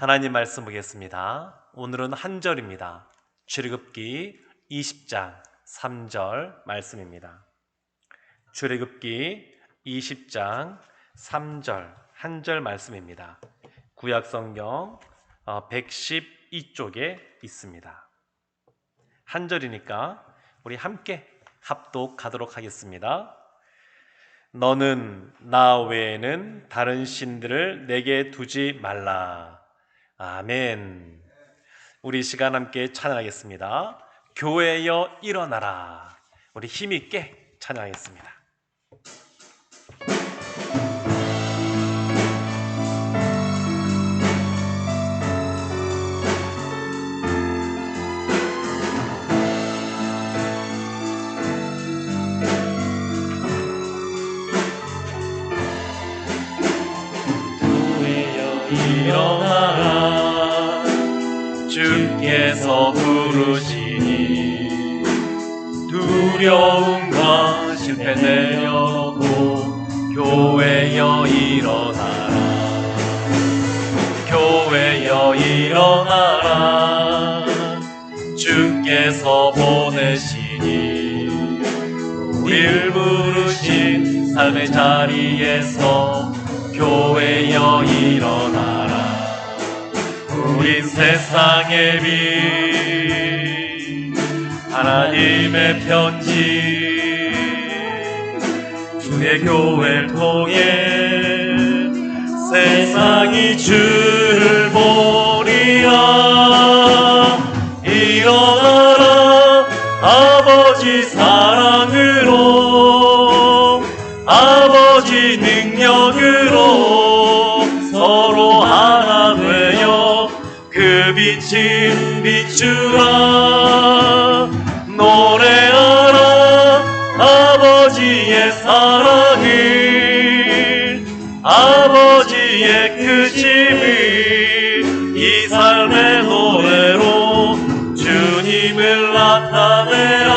하나님 말씀 보겠습니다. 오늘은 한 절입니다. 출애굽기 20장 3절 말씀입니다. 출애굽기 20장 3절 한 절 말씀입니다. 구약성경 112쪽에 있습니다. 한 절이니까 우리 함께 합독하도록 하겠습니다. 너는 나 외에는 다른 신들을 내게 두지 말라. 아멘. 우리 시간 함께 찬양하겠습니다. 교회여 일어나라. 우리 힘있게 찬양하겠습니다. 일어나라 주께서 부르시니 두려움과 실패 내려놓고 교회여 일어나라 교회여 일어나라 주께서 보내시니 우릴 부르신 삶의 자리에서 교회여 일어나라 우린 세상의 빛 하나님의 편지 주의 교회를 통해 세상이 주를 보리라 일어나라 아버지 사랑으로 아버지 능력으로 서로 하나 되어 그 빛을 비추라 노래하라 아버지의 사랑을 아버지의 크심을 이 삶의 노래로 주님을 나타내라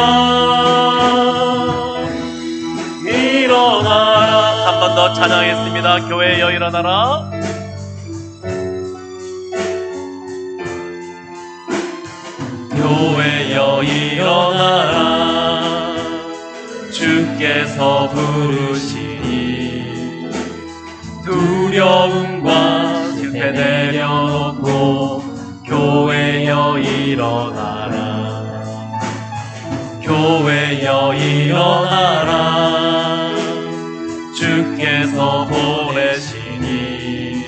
일어나라 한 번 더 찬양했습니다. 교회여 일어나라 교회여 일어나라 주께서 부르시니 두려움과 실패 내려놓고 교회여 일어나라 교회여 일어나라 주께서 보내시니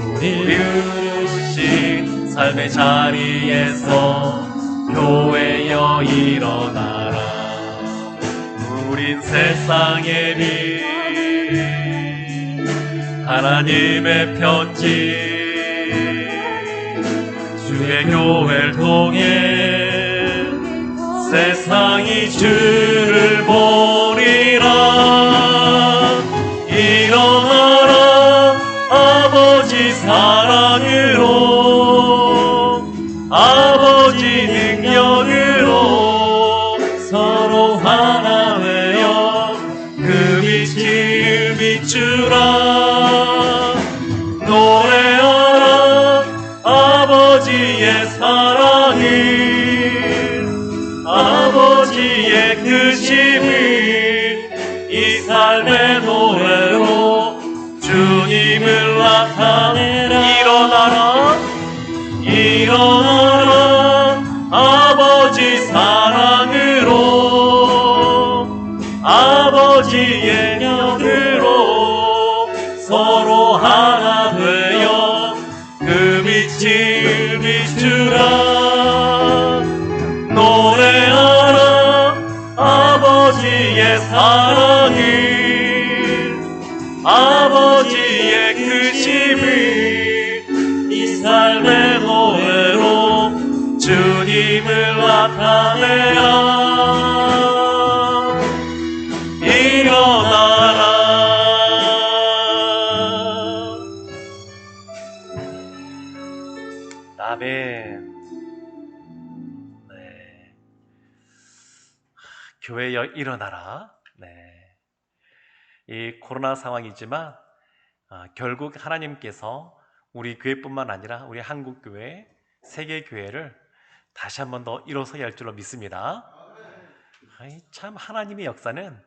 우리 부르신 삶의 자리에서 교회여 일어나라 우린 세상의 빛 하나님의 편지 주의 교회를 통해 세상이 주를 보리라 일어나라 아버지 사랑으로 아버지 능력으로 서로 하나 되어 그 빛을 비추라 노래하라 아버지의 사랑을 아버지의 크심을 이 삶의 노래로 주님을 나타내라 일어나라 일어나라 아버지 사랑으로 아버지의 능력으로 서로 하나 되어 그 빛을 비추라 노래하라 아버지의 사랑을 아버지의 크심을 이 삶의 노래로 주님을 나타내라 일어나라 아멘. 네. 교회여 일어나라. 네. 이 코로나 상황이지만 결국 하나님께서 우리 교회뿐만 아니라 우리 한국교회, 세계교회를 다시 한 번 더 일어서야 할 줄로 믿습니다. 참 하나님의 역사는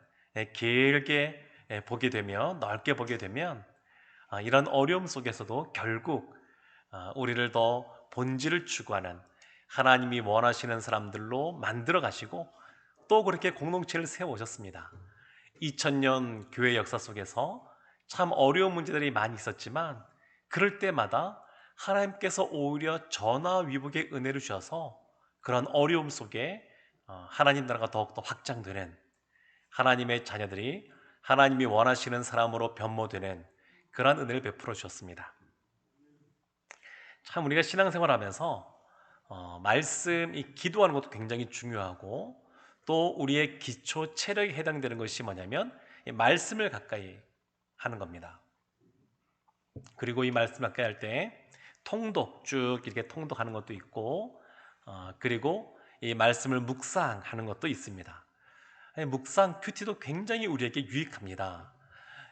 길게 보게 되면, 넓게 보게 되면 이런 어려움 속에서도 결국 우리를 더 본질을 추구하는 하나님이 원하시는 사람들로 만들어 가시고 또 그렇게 공동체를 세워오셨습니다. 2000년 교회 역사 속에서 참 어려운 문제들이 많이 있었지만 그럴 때마다 하나님께서 오히려 전화위복의 은혜를 주셔서 그런 어려움 속에 하나님 나라가 더욱더 확장되는, 하나님의 자녀들이 하나님이 원하시는 사람으로 변모되는 그런 은혜를 베풀어 주셨습니다. 참 우리가 신앙생활하면서 말씀, 이 기도하는 것도 굉장히 중요하고 또 우리의 기초 체력에 해당되는 것이 뭐냐면 이 말씀을 가까이 하는 겁니다. 그리고 이 말씀 가까이 할 때 통독, 쭉 이렇게 통독하는 것도 있고 그리고 이 말씀을 묵상하는 것도 있습니다. 묵상 큐티도 굉장히 우리에게 유익합니다.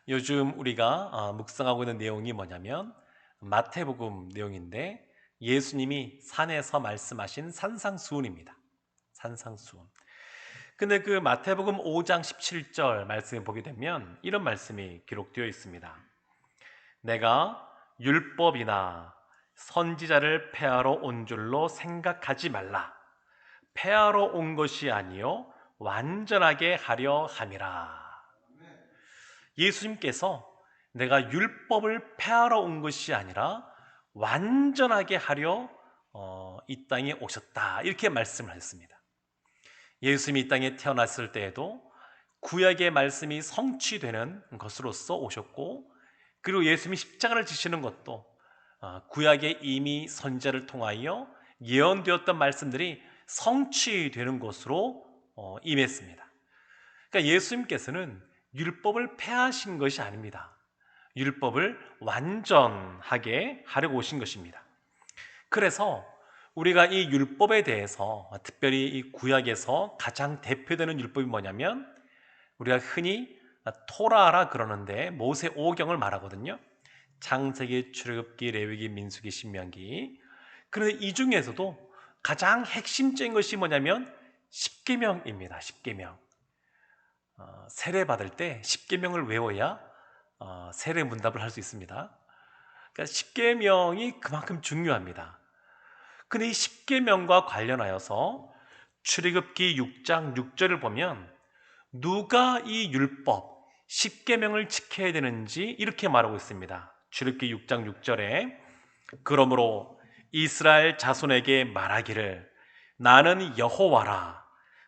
요즘 우리가 묵상하고 있는 내용이 뭐냐면 마태복음 내용인데 예수님이 산에서 말씀하신 산상수훈입니다. 산상수훈. 근데 그 마태복음 5장 17절 말씀을 보게 되면 이런 말씀이 기록되어 있습니다. 내가 율법이나 선지자를 폐하러 온 줄로 생각하지 말라. 폐하러 온 것이 아니요 완전하게 하려 함이라. 예수님께서 내가 율법을 폐하러 온 것이 아니라 완전하게 하려 이 땅에 오셨다, 이렇게 말씀을 하셨습니다. 예수님이 이 땅에 태어났을 때에도 구약의 말씀이 성취되는 것으로서 오셨고, 그리고 예수님이 십자가를 지시는 것도 구약에 이미 선지자를 통하여 예언되었던 말씀들이 성취되는 것으로 임했습니다. 그러니까 예수님께서는 율법을 폐하신 것이 아닙니다. 율법을 완전하게 하려고 오신 것입니다. 그래서 우리가 이 율법에 대해서, 특별히 이 구약에서 가장 대표되는 율법이 뭐냐면 우리가 흔히 토라라 그러는데 모세 오경을 말하거든요. 창세기, 출애굽기, 레위기, 민수기, 신명기. 그런데 이 중에서도 가장 핵심적인 것이 뭐냐면 십계명입니다. 십계명. 세례 받을 때 십계명을 외워야 세례 문답을 할 수 있습니다. 그러니까 십계명이 그만큼 중요합니다. 근데 이 십계명과 관련하여서 출애굽기 6장 6절을 보면 누가 이 율법 십계명을 지켜야 되는지 이렇게 말하고 있습니다. 출애굽기 6장 6절에 그러므로 이스라엘 자손에게 말하기를 나는 여호와라.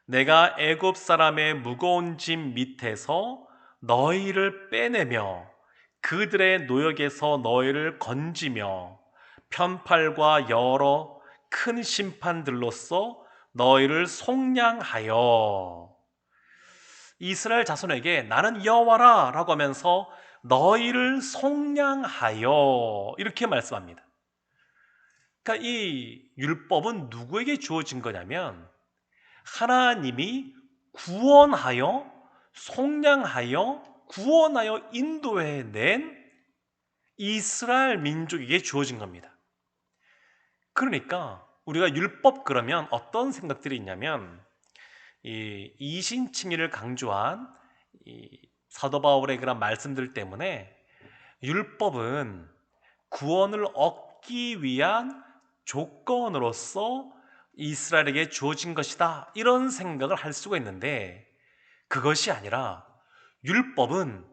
내가 애굽 사람의 무거운 짐 밑에서 너희를 빼내며 그들의 노역에서 너희를 건지며 편팔과 여러 큰 심판들로서 너희를 속량하여. 이스라엘 자손에게 나는 여호와라 라고 하면서 너희를 속량하여, 이렇게 말씀합니다. 그러니까 이 율법은 누구에게 주어진 거냐면 하나님이 구원하여 속량하여 구원하여 인도해낸 이스라엘 민족에게 주어진 겁니다. 그러니까 우리가 율법 그러면 어떤 생각들이 있냐면 이 이신칭의를 강조한 이 사도 바울의 그런 말씀들 때문에 율법은 구원을 얻기 위한 조건으로서 이스라엘에게 주어진 것이다, 이런 생각을 할 수가 있는데 그것이 아니라 율법은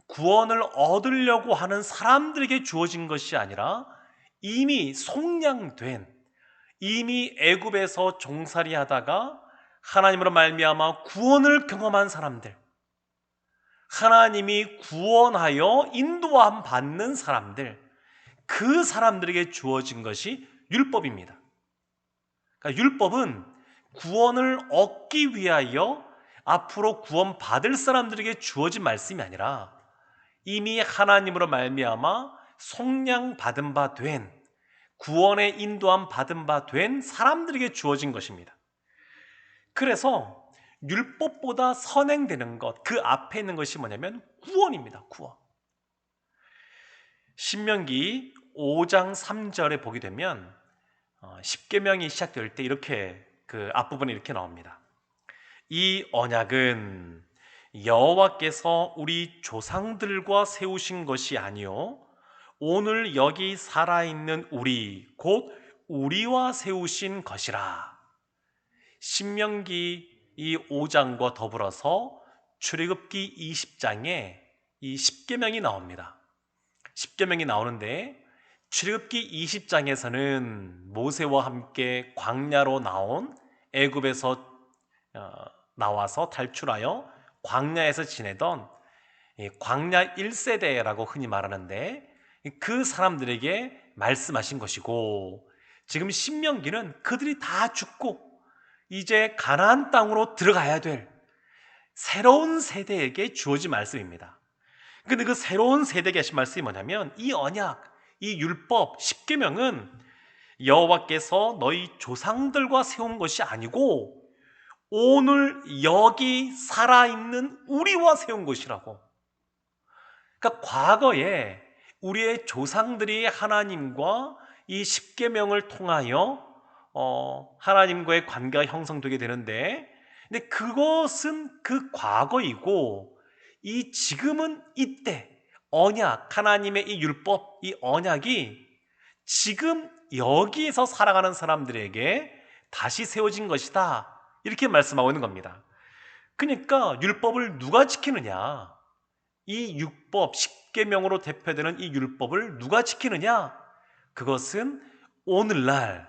구원을 얻으려고 하는 사람들에게 주어진 것이 아니라 이미 속량된, 이미 애굽에서 종살이 하다가 하나님으로 말미암아 구원을 경험한 사람들, 하나님이 구원하여 인도함 받는 사람들, 그 사람들에게 주어진 것이 율법입니다. 그러니까 율법은 구원을 얻기 위하여 앞으로 구원 받을 사람들에게 주어진 말씀이 아니라 이미 하나님으로 말미암아 속량 받은 바 된, 구원의 인도함 받은 바 된 사람들에게 주어진 것입니다. 그래서 율법보다 선행되는 것, 그 앞에 있는 것이 뭐냐면 구원입니다. 구원. 신명기 5장 3절에 보게 되면 십계명이 시작될 때 이렇게 그 앞부분에 이렇게 나옵니다. 이 언약은 여호와께서 우리 조상들과 세우신 것이 아니요 오늘 여기 살아있는 우리 곧 우리와 세우신 것이라. 신명기 이 5장과 더불어서 출애굽기 20장에 이 십계명이 나옵니다. 십계명이 나오는데 출애굽기 20장에서는 모세와 함께 광야로 나온 애굽에서 나와서 탈출하여 광야에서 지내던 광야 1세대라고 흔히 말하는데 그 사람들에게 말씀하신 것이고, 지금 신명기는 그들이 다 죽고 이제 가나안 땅으로 들어가야 될 새로운 세대에게 주어진 말씀입니다. 근데 그 새로운 세대에게 하신 말씀이 뭐냐면 이 언약, 이 율법, 십계명은 여호와께서 너희 조상들과 세운 것이 아니고 오늘 여기 살아있는 우리와 세운 것이라고. 그러니까 과거에 우리의 조상들이 하나님과 이 십계명을 통하여 하나님과의 관계가 형성되게 되는데, 근데 그것은 그 과거이고 이 지금은 이때 언약, 하나님의 이 율법, 이 언약이 지금 여기에서 살아가는 사람들에게 다시 세워진 것이다, 이렇게 말씀하고 있는 겁니다. 그러니까 율법을 누가 지키느냐? 이 율법, 십계명으로 대표되는 이 율법을 누가 지키느냐? 그것은 오늘날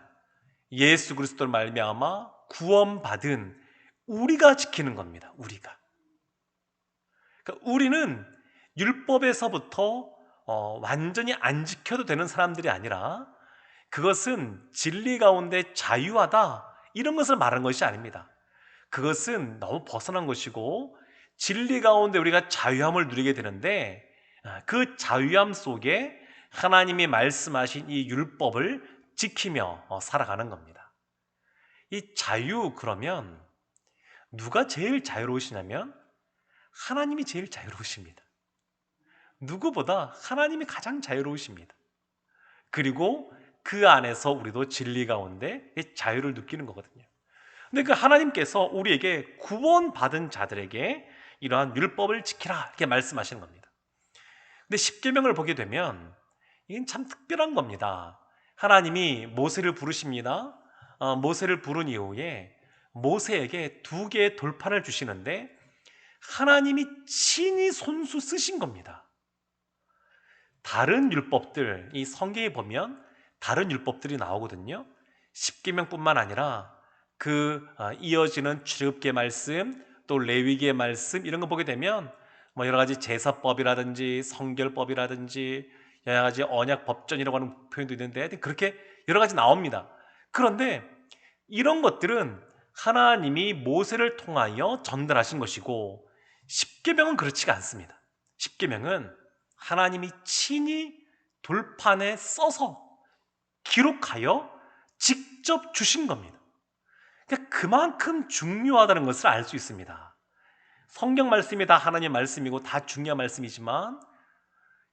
예수 그리스도를 말미암아 구원받은 우리가 지키는 겁니다. 우리가. 그러니까 우리는 율법에서부터 완전히 안 지켜도 되는 사람들이 아니라 그것은 진리 가운데 자유하다, 이런 것을 말하는 것이 아닙니다. 그것은 너무 벗어난 것이고 진리 가운데 우리가 자유함을 누리게 되는데 그 자유함 속에 하나님이 말씀하신 이 율법을 지키며 살아가는 겁니다. 이 자유, 그러면 누가 제일 자유로우시냐면 하나님이 제일 자유로우십니다. 누구보다 하나님이 가장 자유로우십니다. 그리고 그 안에서 우리도 진리 가운데 자유를 느끼는 거거든요. 근데 그 하나님께서 우리에게 구원받은 자들에게 이러한 율법을 지키라, 이렇게 말씀하시는 겁니다. 근데 십계명을 보게 되면 이건 참 특별한 겁니다. 하나님이 모세를 부르십니다. 모세를 부른 이후에 모세에게 2개의 돌판을 주시는데 하나님이 친히 손수 쓰신 겁니다. 다른 율법들, 이 성경에 보면 다른 율법들이 나오거든요. 십계명뿐만 아니라 그 이어지는 출애굽기의 말씀, 또 레위기의 말씀, 이런 거 보게 되면 뭐 여러 가지 제사법이라든지 성결법이라든지 여러 가지 언약 법전이라고 하는 표현도 있는데 그렇게 여러 가지 나옵니다. 그런데 이런 것들은 하나님이 모세를 통하여 전달하신 것이고 십계명은 그렇지가 않습니다. 십계명은 하나님이 친히 돌판에 써서 기록하여 직접 주신 겁니다. 그러니까 그만큼 중요하다는 것을 알 수 있습니다. 성경 말씀이 다 하나님의 말씀이고 다 중요한 말씀이지만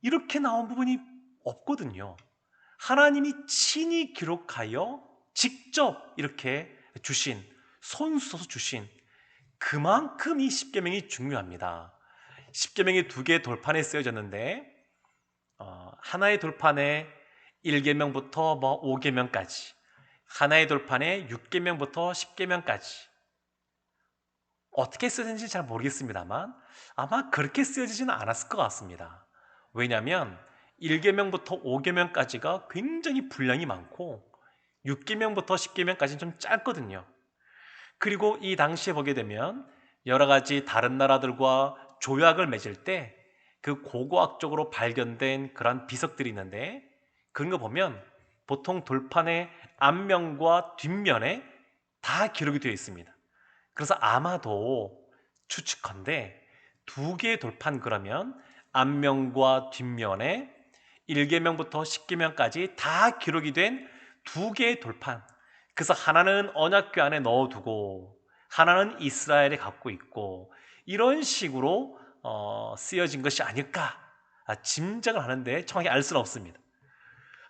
이렇게 나온 부분이 없거든요. 하나님이 친히 기록하여 직접 이렇게 주신, 손수 써서 주신, 그만큼 이 십계명이 중요합니다. 십계명이 2개의 돌판에 쓰여졌는데 하나의 돌판에 1계명부터 5계명까지, 하나의 돌판에 6계명부터 10계명까지 어떻게 쓰여진지 잘 모르겠습니다만 아마 그렇게 쓰여지지는 않았을 것 같습니다. 왜냐하면 1계명부터 5계명까지가 굉장히 분량이 많고 6계명부터 10계명까지는 좀 짧거든요. 그리고 이 당시에 보게 되면 여러 가지 다른 나라들과 조약을 맺을 때 그 고고학적으로 발견된 그런 비석들이 있는데 그런 거 보면 보통 돌판의 앞면과 뒷면에 다 기록이 되어 있습니다. 그래서 아마도 추측컨대 2개의 돌판, 그러면 앞면과 뒷면에 1계명부터 10계명까지 다 기록이 된 2개의 돌판, 그래서 하나는 언약궤 안에 넣어두고 하나는 이스라엘에 갖고 있고 이런 식으로 쓰여진 것이 아닐까 짐작을 하는데 정확히 알 수는 없습니다.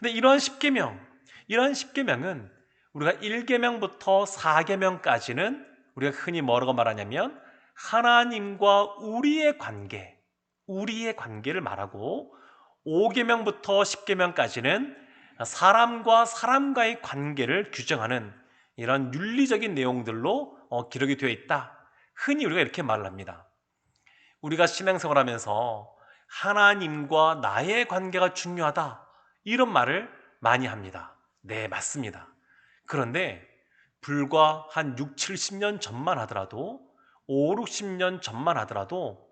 근데 이러한 십계명은 우리가 1계명부터 4계명까지는 우리가 흔히 뭐라고 말하냐면 하나님과 우리의 관계를 말하고 5계명부터 10계명까지는 사람과 사람과의 관계를 규정하는 이런 윤리적인 내용들로 기록이 되어 있다. 흔히 우리가 이렇게 말을 합니다. 우리가 신앙생활하면서 하나님과 나의 관계가 중요하다. 이런 말을 많이 합니다. 네, 맞습니다. 그런데 불과 한 6, 70년 전만 하더라도 5, 60년 전만 하더라도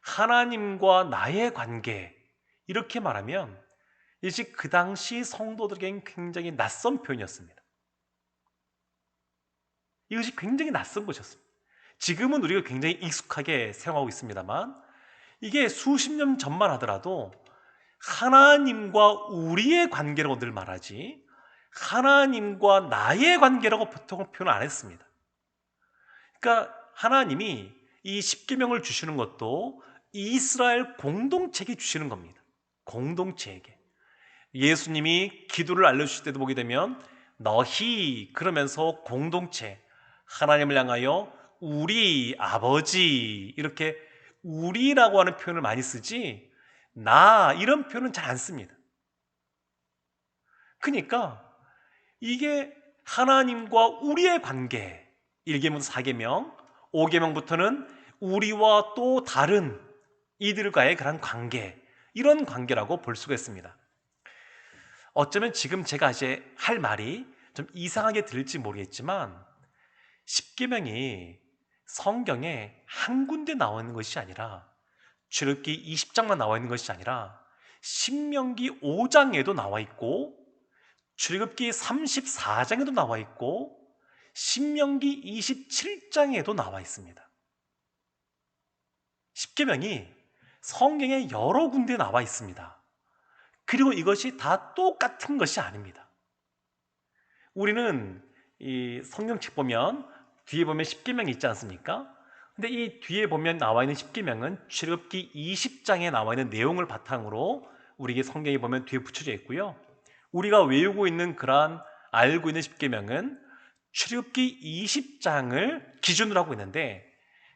하나님과 나의 관계 이렇게 말하면 이제 그 당시 성도들에게는 굉장히 낯선 표현이었습니다. 이것이 굉장히 낯선 것이었습니다. 지금은 우리가 굉장히 익숙하게 사용하고 있습니다만 이게 수십 년 전만 하더라도 하나님과 우리의 관계라고 늘 말하지 하나님과 나의 관계라고 보통 표현 안 했습니다. 그러니까 하나님이 이 십계명을 주시는 것도 이스라엘 공동체에게 주시는 겁니다. 공동체에게. 예수님이 기도를 알려주실 때도 보게 되면 너희 그러면서 공동체 하나님을 향하여 우리 아버지 이렇게 우리라고 하는 표현을 많이 쓰지 나 이런 표현은 잘 안 씁니다. 그러니까 이게 하나님과 우리의 관계 1계명 4계명 5계명부터는 우리와 또 다른 이들과의 그런 관계 이런 관계라고 볼 수가 있습니다. 어쩌면 지금 제가 이제 할 말이 좀 이상하게 들릴지 모르겠지만 십계명이 성경에 한 군데 나와 있는 것이 아니라 출애굽기 20장만 나와 있는 것이 아니라 신명기 5장에도 나와 있고 출애굽기 34장에도 나와 있고 신명기 27장에도 나와 있습니다. 십계명이 성경에 여러 군데 나와 있습니다. 그리고 이것이 다 똑같은 것이 아닙니다. 우리는 이 성경책 보면 뒤에 보면 십계명이 있지 않습니까? 근데 이 뒤에 보면 나와 있는 십계명은 출애굽기 20장에 나와 있는 내용을 바탕으로 우리에게 성경에 보면 뒤에 붙여져 있고요. 우리가 외우고 있는 그러한 알고 있는 십계명은 출애굽기 20장을 기준으로 하고 있는데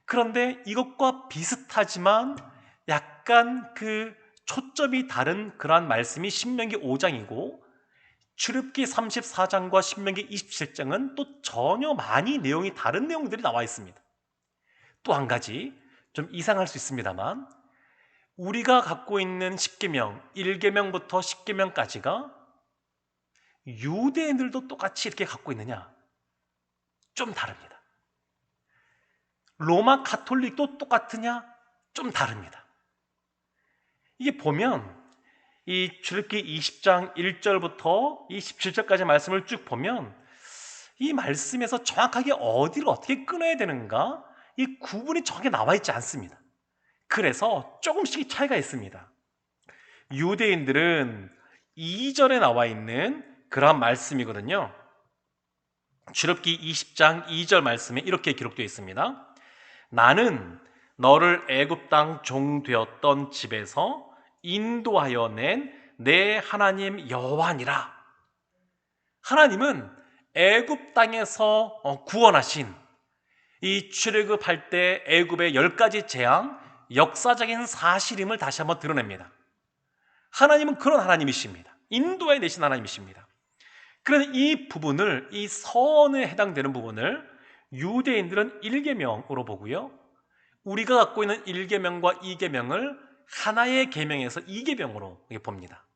그런데 이것과 비슷하지만 약간 그 초점이 다른 그러한 말씀이 신명기 5장이고 출애굽기 34장과 신명기 27장은 또 전혀 많이 내용이 다른 내용들이 나와 있습니다. 또 한 가지 좀 이상할 수 있습니다만 우리가 갖고 있는 십계명 1계명부터 10계명까지가 유대인들도 똑같이 이렇게 갖고 있느냐? 좀 다릅니다. 로마 가톨릭도 똑같으냐? 좀 다릅니다. 이게 보면 이 출애굽기 20장 1절부터 이 17절까지 말씀을 쭉 보면 이 말씀에서 정확하게 어디를 어떻게 끊어야 되는가 이 구분이 정확하게 나와 있지 않습니다. 그래서 조금씩 차이가 있습니다. 유대인들은 2절에 나와 있는 그러한 말씀이거든요. 출애굽기 20장 2절 말씀에 이렇게 기록되어 있습니다. 나는 너를 애굽 땅 종 되었던 집에서 인도하여 낸 내 하나님 여호와니라. 하나님은 애굽 땅에서 구원하신 이 출애굽할 때 애굽의 10가지 재앙 역사적인 사실임을 다시 한번 드러냅니다. 하나님은 그런 하나님이십니다. 인도해 내신 하나님이십니다. 그런데 이 부분을 이 선에 해당되는 부분을 유대인들은 1계명으로 보고요. 우리가 갖고 있는 1계명과 2계명을 하나의 계명에서 2계명으로 봅니다.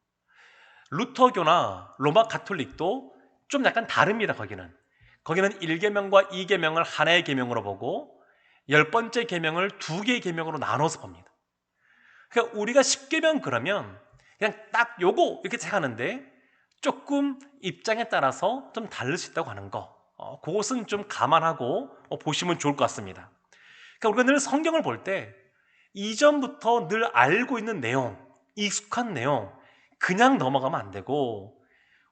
루터교나 로마 가톨릭도 좀 약간 다릅니다. 거기는 1계명과 2계명을 하나의 계명으로 보고 10번째 계명을 2개의 계명으로 나눠서 봅니다. 그러니까 우리가 10계명 그러면 그냥 딱 요거 이렇게 생각하는데 조금 입장에 따라서 좀 다를 수 있다고 하는 거 그것은 좀 감안하고 보시면 좋을 것 같습니다. 그러니까 우리가 늘 성경을 볼 때 이전부터 늘 알고 있는 내용, 익숙한 내용 그냥 넘어가면 안 되고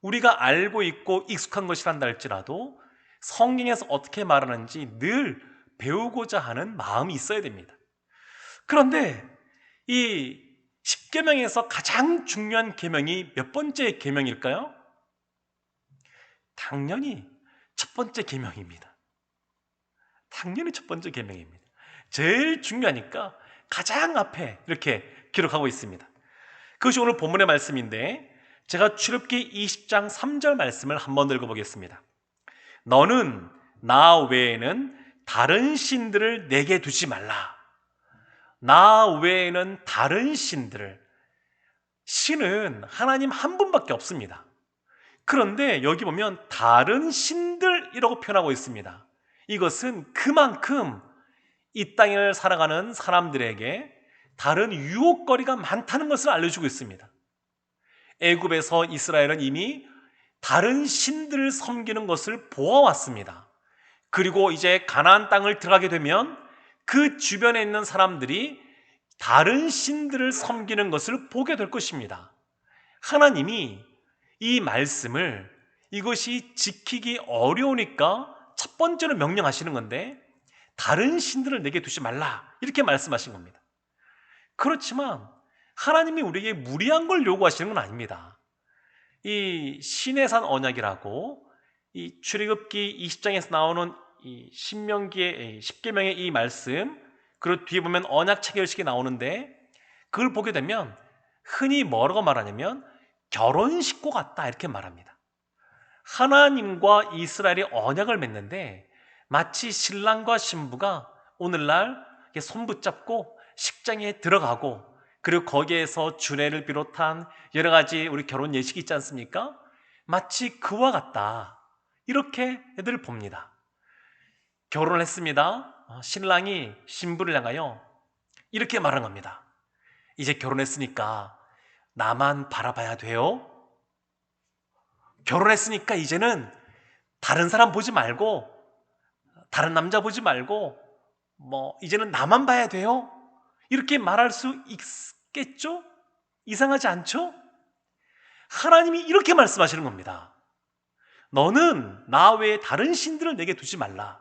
우리가 알고 있고 익숙한 것이란다 할지라도 성경에서 어떻게 말하는지 늘 배우고자 하는 마음이 있어야 됩니다. 그런데 이 십계명에서 가장 중요한 계명이 몇 번째 계명일까요? 당연히 첫 번째 계명입니다. 당연히 첫 번째 계명입니다. 제일 중요하니까 가장 앞에 이렇게 기록하고 있습니다. 그것이 오늘 본문의 말씀인데, 제가 출애굽기 20장 3절 말씀을 한번 읽어보겠습니다. 너는 나 외에는 다른 신들을 내게 두지 말라. 나 외에는 다른 신들을, 신은 하나님 한 분밖에 없습니다. 그런데 여기 보면 다른 신들이라고 표현하고 있습니다. 이것은 그만큼 이 땅을 살아가는 사람들에게 다른 유혹거리가 많다는 것을 알려주고 있습니다. 애굽에서 이스라엘은 이미 다른 신들을 섬기는 것을 보아왔습니다. 그리고 이제 가나안 땅을 들어가게 되면 그 주변에 있는 사람들이 다른 신들을 섬기는 것을 보게 될 것입니다. 하나님이 이 말씀을, 이것이 지키기 어려우니까 첫 번째로 명령하시는 건데, 다른 신들을 내게 두지 말라 이렇게 말씀하신 겁니다. 그렇지만 하나님이 우리에게 무리한 걸 요구하시는 건 아닙니다. 이 시내산 언약이라고, 이 출애굽기 20장에서 나오는 이 신명기의 십계명의 이 말씀, 그리고 뒤에 보면 언약 체결식이 나오는데, 그걸 보게 되면 흔히 뭐라고 말하냐면 결혼식과 같다 이렇게 말합니다. 하나님과 이스라엘이 언약을 맺는데 마치 신랑과 신부가 오늘날 손 붙잡고 식장에 들어가고, 그리고 거기에서 주례를 비롯한 여러 가지 우리 결혼 예식이 있지 않습니까? 마치 그와 같다 이렇게 애들 봅니다. 결혼을 했습니다. 신랑이 신부를 향하여 이렇게 말한 겁니다. 이제 결혼했으니까 나만 바라봐야 돼요. 결혼했으니까 이제는 다른 사람 보지 말고, 다른 남자 보지 말고, 이제는 나만 봐야 돼요. 이렇게 말할 수 있겠죠? 이상하지 않죠? 하나님이 이렇게 말씀하시는 겁니다. 너는 나 외에 다른 신들을 내게 두지 말라.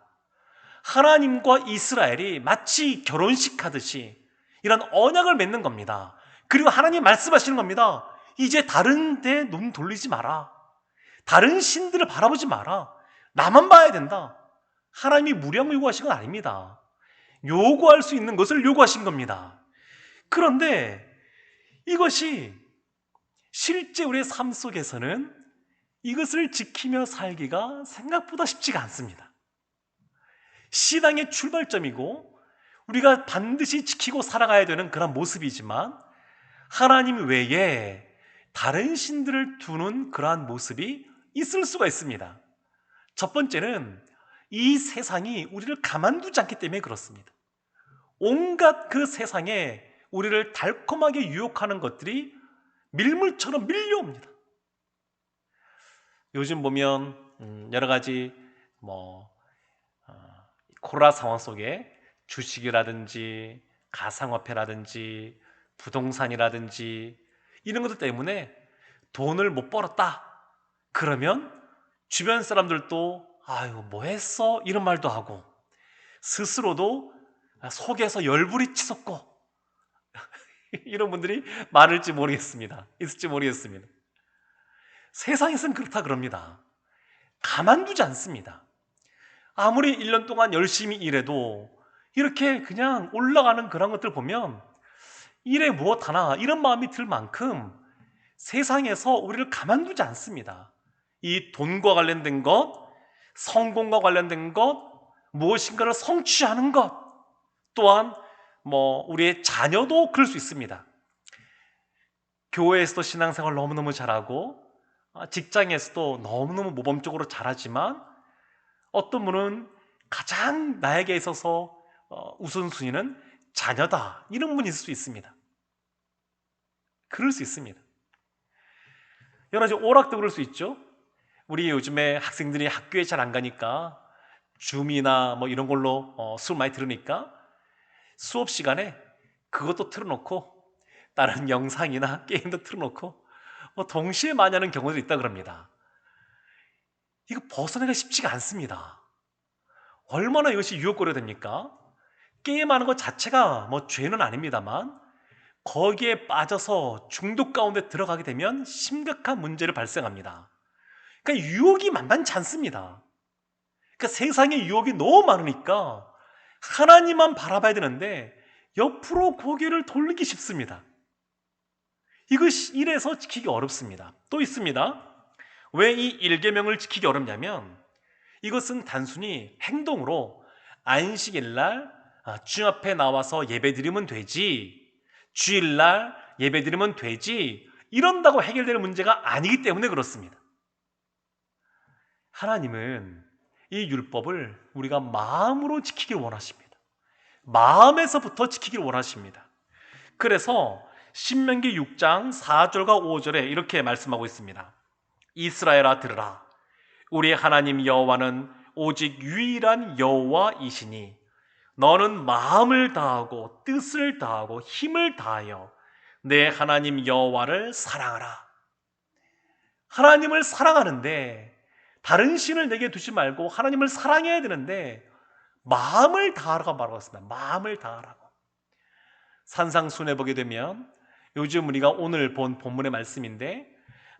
하나님과 이스라엘이 마치 결혼식 하듯이 이런 언약을 맺는 겁니다. 그리고 하나님 말씀하시는 겁니다. 이제 다른 데 눈 돌리지 마라. 다른 신들을 바라보지 마라. 나만 봐야 된다. 하나님이 무리한 걸 요구하신 건 아닙니다. 요구할 수 있는 것을 요구하신 겁니다. 그런데 이것이 실제 우리의 삶 속에서는 이것을 지키며 살기가 생각보다 쉽지가 않습니다. 신앙의 출발점이고 우리가 반드시 지키고 살아가야 되는 그런 모습이지만, 하나님 외에 다른 신들을 두는 그러한 모습이 있을 수가 있습니다. 첫 번째는 이 세상이 우리를 가만두지 않기 때문에 그렇습니다. 온갖 그 세상에 우리를 달콤하게 유혹하는 것들이 밀물처럼 밀려옵니다. 요즘 보면 여러 가지 코로나 상황 속에 주식이라든지 가상화폐라든지 부동산이라든지 이런 것들 때문에 돈을 못 벌었다 그러면 주변 사람들도 아유 뭐 했어? 이런 말도 하고, 스스로도 속에서 열불이 치솟고 이런 분들이 많을지 모르겠습니다. 있을지 모르겠습니다. 세상에서는 그렇다 그럽니다. 가만두지 않습니다. 아무리 1년 동안 열심히 일해도 이렇게 그냥 올라가는 그런 것들 보면 일에 무엇 하나 이런 마음이 들 만큼 세상에서 우리를 가만두지 않습니다. 이 돈과 관련된 것, 성공과 관련된 것, 무엇인가를 성취하는 것, 또한 우리의 자녀도 그럴 수 있습니다. 교회에서도 신앙생활 너무너무 잘하고 직장에서도 너무너무 모범적으로 잘하지만 어떤 분은 가장 나에게 있어서 우선순위는 자녀다 이런 분이 있을 수 있습니다. 그럴 수 있습니다. 여러 가지 오락도 그럴 수 있죠. 우리 요즘에 학생들이 학교에 잘 안 가니까 줌이나 이런 걸로 수업 많이 들으니까 수업 시간에 그것도 틀어놓고 다른 영상이나 게임도 틀어놓고 동시에 많이 하는 경우도 있다 그럽니다. 이거 벗어나기가 쉽지가 않습니다. 얼마나 이것이 유혹거리가 됩니까? 게임하는 것 자체가 죄는 아닙니다만 거기에 빠져서 중독 가운데 들어가게 되면 심각한 문제를 발생합니다. 그러니까 유혹이 만만치 않습니다. 그러니까 세상에 유혹이 너무 많으니까 하나님만 바라봐야 되는데 옆으로 고개를 돌리기 쉽습니다. 이래서 지키기 어렵습니다. 또 있습니다. 왜 이 일계명을 지키기 어렵냐면 이것은 단순히 행동으로 안식일날 주님 앞에 나와서 예배드리면 되지, 주일날 예배드리면 되지, 이런다고 해결되는 문제가 아니기 때문에 그렇습니다. 하나님은 이 율법을 우리가 마음으로 지키길 원하십니다. 마음에서부터 지키길 원하십니다. 그래서 신명기 6장 4절과 5절에 이렇게 말씀하고 있습니다. 이스라엘아 들으라. 우리 하나님 여호와는 오직 유일한 여호와이시니 너는 마음을 다하고 뜻을 다하고 힘을 다하여 내 하나님 여호와를 사랑하라. 하나님을 사랑하는데 다른 신을 내게 두지 말고 하나님을 사랑해야 되는데 마음을 다하라고 말하고 있습니다. 마음을 다하라고. 산상순회 보게 되면 요즘 우리가 오늘 본 본문의 말씀인데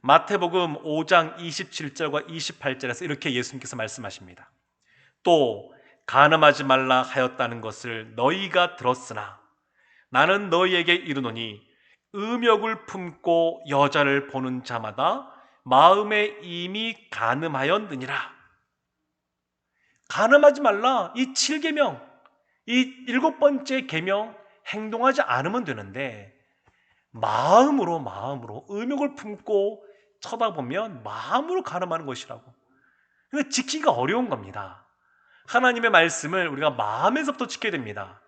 마태복음 5장 27절과 28절에서 이렇게 예수님께서 말씀하십니다. 또 간음하지 말라 하였다는 것을 너희가 들었으나 나는 너희에게 이르노니 음욕을 품고 여자를 보는 자마다 마음에 이미 간음하였느니라. 간음하지 말라, 이 7계명, 이 7번째 계명 행동하지 않으면 되는데 마음으로 음욕을 품고 쳐다보면 마음으로 간음하는 것이라고. 그러니까 지키기가 어려운 겁니다. 하나님의 말씀을 우리가 마음에서부터 지켜야 됩니다.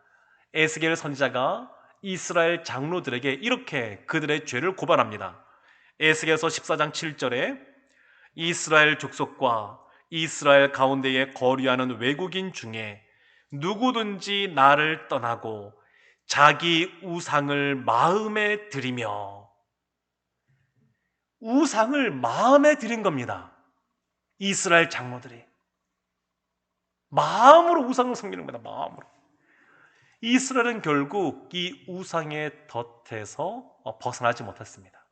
에스겔 선지자가 이스라엘 장로들에게 이렇게 그들의 죄를 고발합니다. 에스겔서 14장 7절에 이스라엘 족속과 이스라엘 가운데에 거류하는 외국인 중에 누구든지 나를 떠나고 자기 우상을 마음에 들이며, 우상을 마음에 들인 겁니다. 이스라엘 장로들이 마음으로 우상을 섬기는 겁니다. 마음으로. 이스라엘은 결국 이 우상의 덫에서 벗어나지 못했습니다.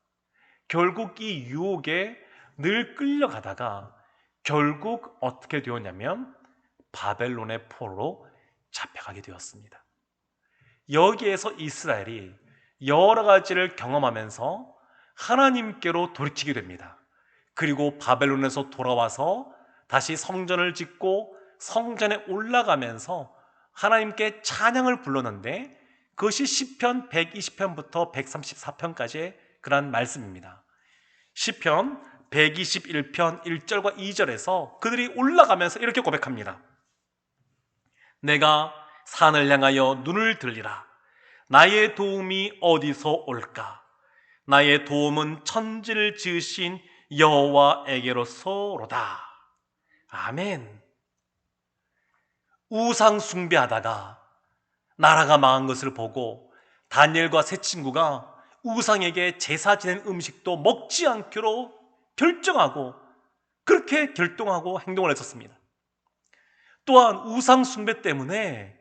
결국 이 유혹에 늘 끌려가다가 결국 어떻게 되었냐면 바벨론의 포로로 잡혀가게 되었습니다. 여기에서 이스라엘이 여러 가지를 경험하면서 하나님께로 돌이키게 됩니다. 그리고 바벨론에서 돌아와서 다시 성전을 짓고 성전에 올라가면서 하나님께 찬양을 불렀는데 그것이 시편 120편부터 134편까지의 그런 말씀입니다. 시편 121편 1절과 2절에서 그들이 올라가면서 이렇게 고백합니다. 내가 산을 향하여 눈을 들리라. 나의 도움이 어디서 올까? 나의 도움은 천지를 지으신 여호와에게로서로다. 아멘. 우상 숭배하다가 나라가 망한 것을 보고 다니엘과 세 친구가 우상에게 제사 지낸 음식도 먹지 않기로 결정하고 그렇게 결동하고 행동을 했었습니다. 또한 우상 숭배 때문에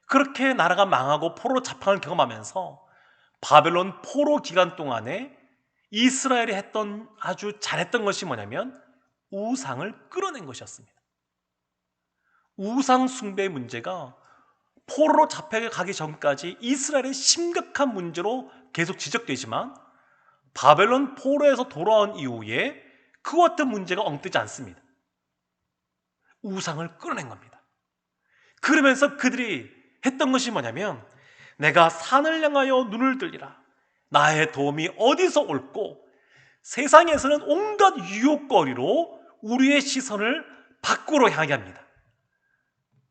그렇게 나라가 망하고 포로로 잡혀간 경험하면서 바벨론 포로 기간 동안에 이스라엘이 했던 아주 잘했던 것이 뭐냐면 우상을 끌어낸 것이었습니다. 우상 숭배의 문제가 포로로 잡혀가기 전까지 이스라엘의 심각한 문제로 계속 지적되지만 바벨론 포로에서 돌아온 이후에 그와 같은 문제가 엉뜨지 않습니다. 우상을 끌어낸 겁니다. 그러면서 그들이 했던 것이 뭐냐면 내가 산을 향하여 눈을 들리라. 나의 도움이 어디서 올꼬? 세상에서는 온갖 유혹거리로 우리의 시선을 밖으로 향하게 합니다.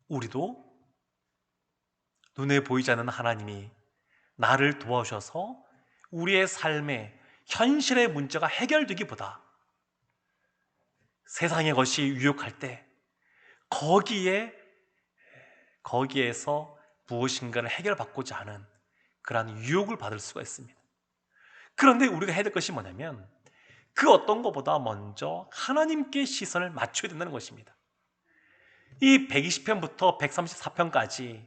우리도 눈에 보이지 않는 하나님이 나를 도와주셔서 우리의 삶의 현실의 문제가 해결되기보다 세상의 것이 유혹할 때 거기에서 무엇인가를 해결받고자 하는 그러한 유혹을 받을 수가 있습니다. 그런데 우리가 해야 될 것이 뭐냐면 그 어떤 것보다 먼저 하나님께 시선을 맞춰야 된다는 것입니다. 이 120편부터 134편까지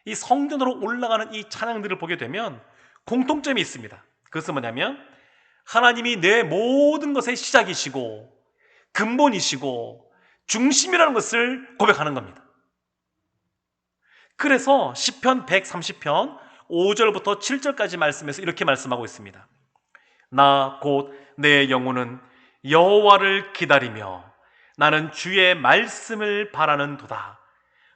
이 성전으로 올라가는 이 찬양들을 보게 되면 공통점이 있습니다. 그것은 뭐냐면 하나님이 내 모든 것의 시작이시고 근본이시고 중심이라는 것을 고백하는 겁니다. 그래서 시편 130편 5절부터 7절까지 말씀에서 이렇게 말씀하고 있습니다. 나 곧 내 영혼은 여호와를 기다리며 나는 주의 말씀을 바라는도다.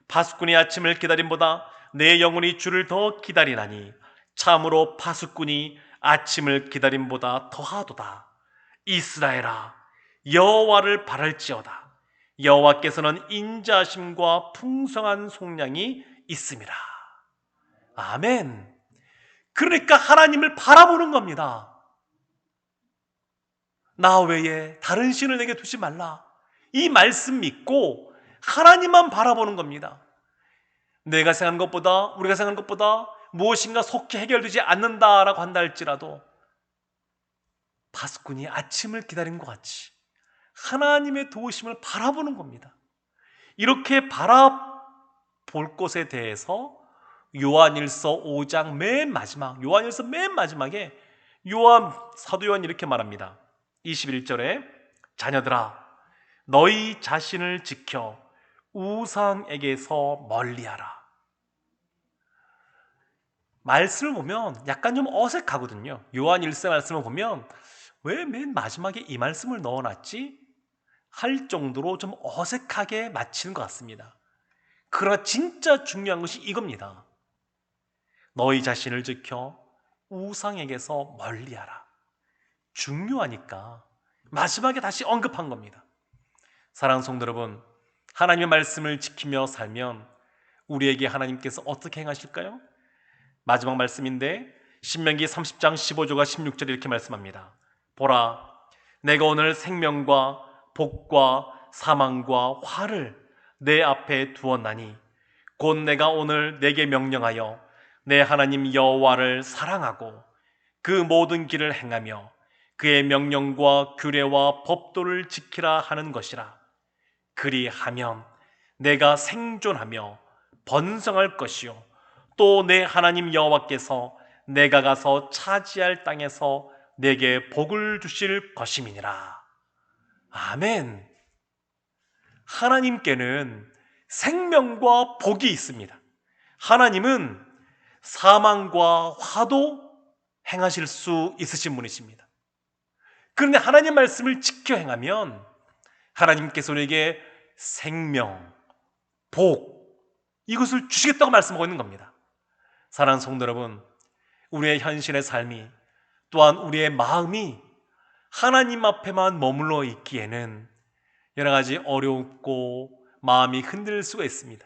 파수꾼이 아침을 기다림보다 내 영혼이 주를 더 기다리나니 참으로 파수꾼이 아침을 기다림보다 더하도다. 이스라엘아, 여호와를 바랄지어다. 여호와께서는 인자하심과 풍성한 속량이 있음이라. 아멘. 그러니까 하나님을 바라보는 겁니다. 나 외에 다른 신을 내게 두지 말라. 이 말씀 믿고 하나님만 바라보는 겁니다. 내가 생각하는 것보다, 우리가 생각하는 것보다 무엇인가 속히 해결되지 않는다라고 한다 할지라도 파수꾼이 아침을 기다린 것 같이 하나님의 도우심을 바라보는 겁니다. 이렇게 바라볼 것에 대해서 요한일서 5장 맨 마지막, 요한일서 맨 마지막에 사도 요한이 이렇게 말합니다. 21절에 자녀들아, 너희 자신을 지켜 우상에게서 멀리하라. 말씀을 보면 약간 좀 어색하거든요. 요한 1세 말씀을 보면 왜 맨 마지막에 이 말씀을 넣어놨지? 할 정도로 좀 어색하게 마치는 것 같습니다. 그러나 진짜 중요한 것이 이겁니다. 너희 자신을 지켜 우상에게서 멀리하라. 중요하니까 마지막에 다시 언급한 겁니다. 사랑하는 성도 여러분, 하나님의 말씀을 지키며 살면 우리에게 하나님께서 어떻게 행하실까요? 마지막 말씀인데 신명기 30장 15절과 16절에 이렇게 말씀합니다. 보라, 내가 오늘 생명과 복과 사망과 화를 내 앞에 두었나니 곧 내가 오늘 내게 명령하여 내 하나님 여호와를 사랑하고 그 모든 길을 행하며 그의 명령과 규례와 법도를 지키라 하는 것이라. 그리하면 내가 생존하며 번성할 것이요 또 내 하나님 여호와께서 내가 가서 차지할 땅에서 내게 복을 주실 것임이니라. 아멘. 하나님께는 생명과 복이 있습니다. 하나님은 사망과 화도 행하실 수 있으신 분이십니다. 그런데 하나님 말씀을 지켜 행하면 하나님께서 우리에게 생명, 복, 이것을 주시겠다고 말씀하고 있는 겁니다. 사랑하는 성도 여러분, 우리의 현실의 삶이 또한 우리의 마음이 하나님 앞에만 머물러 있기에는 여러 가지 어렵고 마음이 흔들릴 수가 있습니다.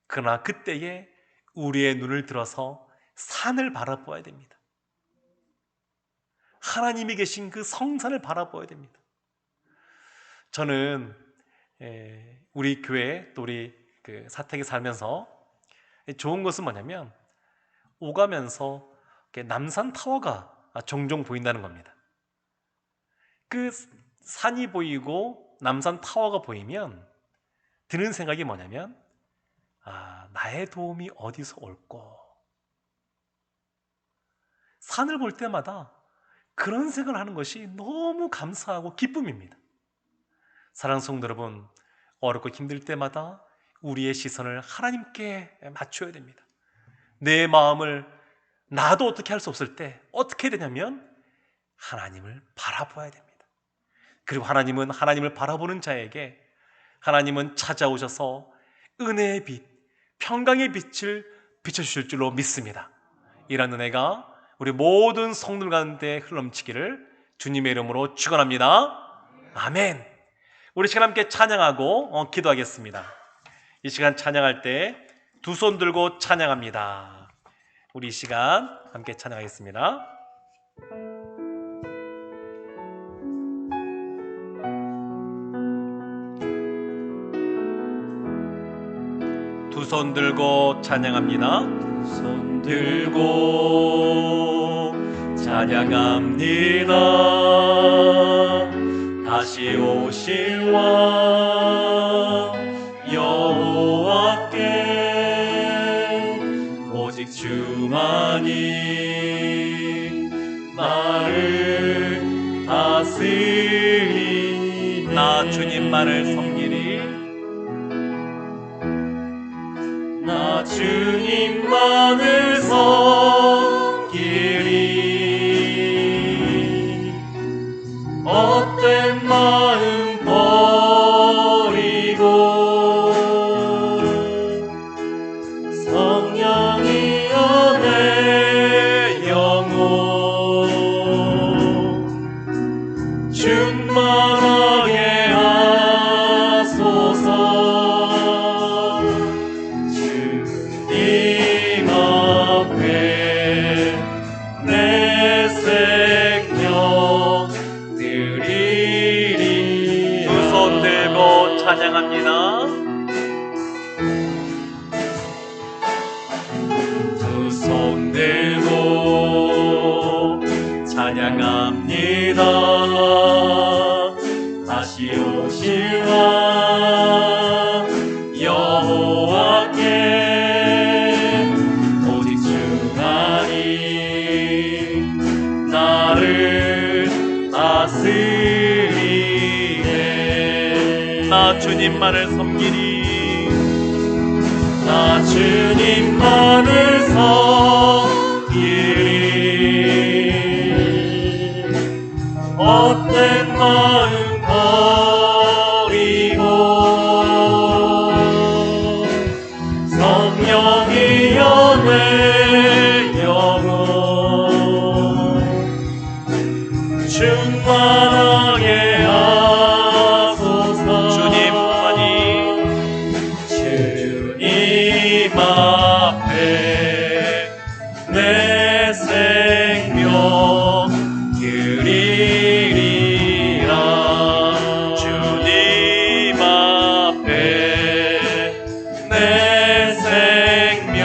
그러나 그때에 우리의 눈을 들어서 산을 바라보아야 됩니다. 하나님이 계신 그 성산을 바라보아야 됩니다. 저는 우리 교회 또 우리 사택에 살면서 좋은 것은 뭐냐면 오가면서 남산 타워가 종종 보인다는 겁니다. 그 산이 보이고 남산 타워가 보이면 드는 생각이 뭐냐면 나의 도움이 어디서 올꼬. 산을 볼 때마다 그런 생각을 하는 것이 너무 감사하고 기쁨입니다. 사랑하는 성도 여러분, 어렵고 힘들 때마다 우리의 시선을 하나님께 맞춰야 됩니다. 내 마음을 나도 어떻게 할 수 없을 때 어떻게 해야 되냐면 하나님을 바라봐야 됩니다. 그리고 하나님은 하나님을 바라보는 자에게 하나님은 찾아오셔서 은혜의 빛, 평강의 빛을 비춰주실 줄로 믿습니다. 이런 은혜가 우리 모든 성도들 가운데 흘러넘치기를 주님의 이름으로 축원합니다. 아멘. 우리 시간 함께 찬양하고 기도하겠습니다. 이 시간 찬양할 때 두 손 들고 찬양합니다. 우리 이 시간 함께 찬양하겠습니다. 두 손 들고 찬양합니다. 두 손 들고 찬양합니다. 다시 오실 왕 여호와께 오직 주만이 나를 다스리니 나 주님만을 섬기리 나 주님만을 섬기리 헛된 마음 버리고 성령이여 내 영혼 충만하게 하소서 주님 앞에 내 생명 드리리 두 손 들고 찬양합니다. 두 손 들고 찬양합니다. 다시 오실 왕 여호와께 오직 주만이 나를 다스리네 나 주님만을 섬기리 나 주님만을 섬기리 헛된 마음 버리고 성령이여 내 영혼 충만하게 하소서 주님 앞에 내 생명 드리리라 주님 앞에 내 생명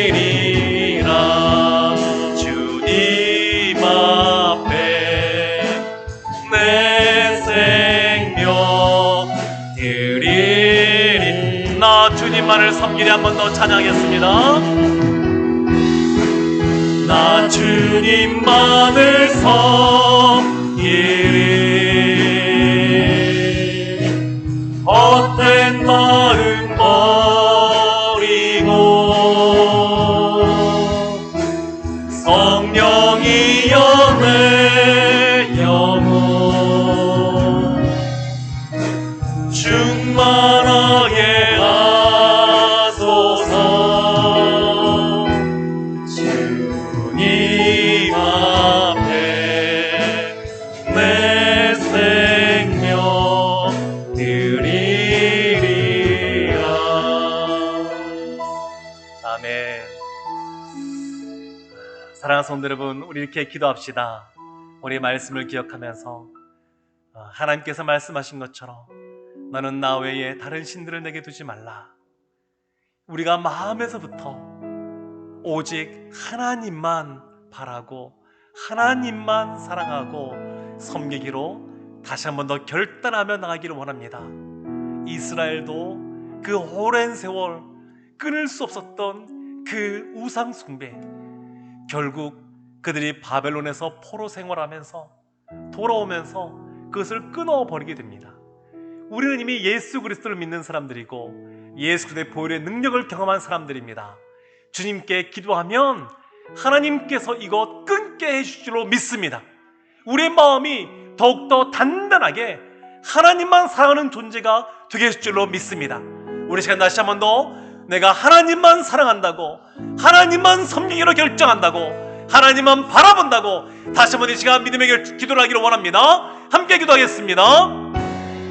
드리리라 주님 앞에 내 생명 드리리 나 주님만을 섬기리 한 번 더 찬양하겠습니다. 나 주님만을 섬기리 헛된 마음 버리고 성령이여 내 영혼 충만하게 하소서 주님 앞에 내 생명 드리리라. 아멘. 사랑하는 성도 여러분, 우리 이렇게 기도합시다. 우리 말씀을 기억하면서 하나님께서 말씀하신 것처럼 너는 나 외에 다른 신들을 내게 두지 말라. 우리가 마음에서부터 오직 하나님만 바라고 하나님만 사랑하고 섬기기로 다시 한 번 더 결단하며 나가기를 원합니다. 이스라엘도 그 오랜 세월 끊을 수 없었던 그 우상 숭배, 결국 그들이 바벨론에서 포로 생활하면서 돌아오면서 그것을 끊어버리게 됩니다. 우리는 이미 예수 그리스도를 믿는 사람들이고 예수 그리스도의 보혈의 능력을 경험한 사람들입니다. 주님께 기도하면 하나님께서 이것 끊게 해주실 줄로 믿습니다. 우리의 마음이 더욱더 단단하게 하나님만 사랑하는 존재가 되게 해줄 줄로 믿습니다. 우리 시간 다시 한 번 더 내가 하나님만 사랑한다고, 하나님만 섬기기로 결정한다고, 하나님만 바라본다고 다시 한 번 이 시간 믿음의 기도를 하기를 원합니다. 함께 기도하겠습니다.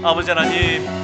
아버지 하나님,